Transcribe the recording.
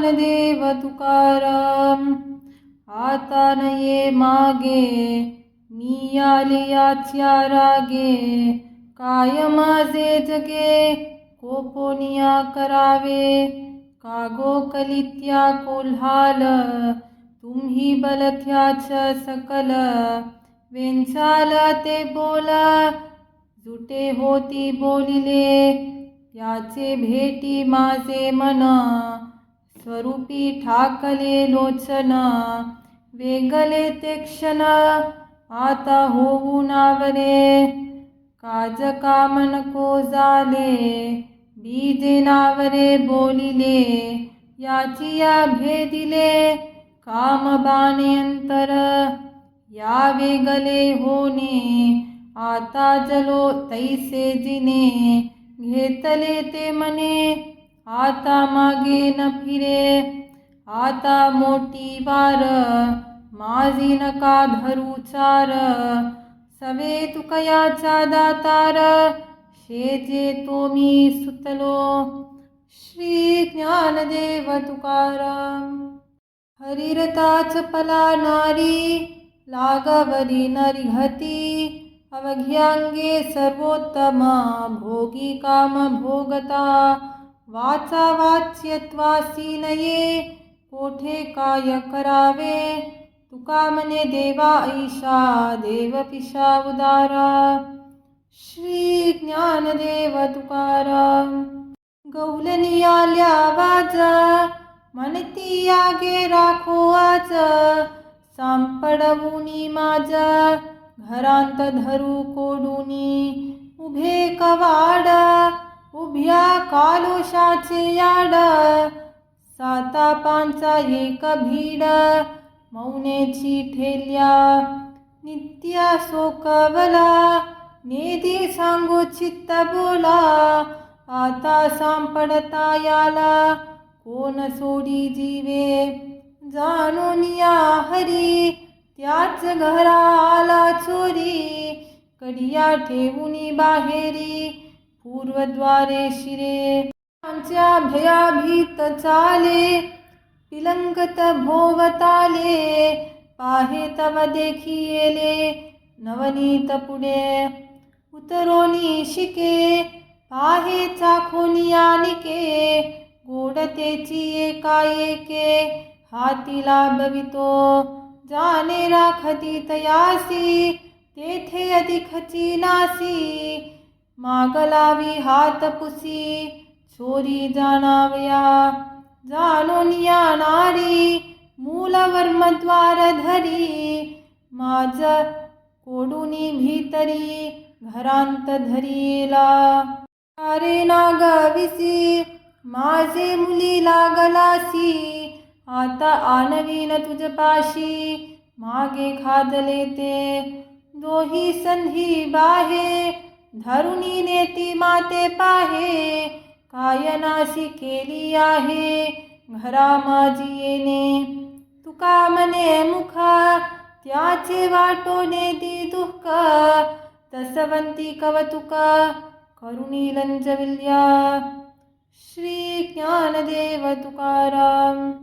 ज्ञानदेव तुकाराम. आता न ये मागे मी आले याच्या रागे. काय माझे जगे कोपोनिया करावे. कागो कलित्या कोल्हाल तुम्ही बलथ्याच सकल. वेंचाल ते बोल जुटे होती बोलिले. याचे भेटी माझे मन स्वरूपी ठाकले लोचन. वेगले ते क्षण आता होऊ नावरे. काज काम नको झाले बीजे नावरे बोलिले. याची या भेदिले काम बाणे अंतर. या वेगले होणे आता जलो तैसे जिने. घेतले ते मने आता मागे न फिरे. आता मोठी वार माझी नका धरू चार. सवे तुकयाचा दातार शेजे तो मी सुतलो. श्री ज्ञानदेव तुकाराम. हरिरताच पलानारी लागवरी नरिघती. अवघ्यांगे सर्वोत्तम भोगी काम भोगता. वाचा वाच्यत्वासी नये कोठे काय करावे. तुका मने देवा ऐशा देव पिशा उदारा. श्री ज्ञानदेव तुकाराम. गौलनी आल्या वाजा म्हणती आगे राखो आज. सांपडवुनी माझा घरांत धरू कोडूनी. उभे कवाड उभ्या कालोशाचे याड. साता पांचा एक भीड मौनेची ठेल्या. नित्या सोकवला नेदी सांगो चित्त बोला. आता सांपडता याला कोण सोडी जीवे. जाणून या हरी त्याच घरा आला चोरी. कडिया ठेवुनी बाहेरी पूर्वद्वारे शिरे. त्यांच्या भयाभीत चाले पिलंगत भोवताले. पाहे तव देखी येले नवनीत पुढे. उतरोनी शिके पाहे चाखोनी आनिके. गोडतेची एकाएके हाती लाभवितो. जाने राखती तयासी तेथे अधिकची नासी. मागलावी हात पुसी चोरी जाणावया. जाणोनिया नारी मूलवर्मद्वार धरी. माझ कोडूनी भीतरी घरांत धरीला. अरे नागविसी माझे मुली लागलासी. आता आणवीन तुझपाशी मागे खादले ते. दोही संधी बाहे धरुणी नेती माते पाहे. कायनाशी केली आहे घरा माझी येणे. तुका मने मुख त्याचे वाटोने दी दुःख. तसवंती कवतुक करुणी लंजविल्या. श्री ज्ञानदेव तुकाराम.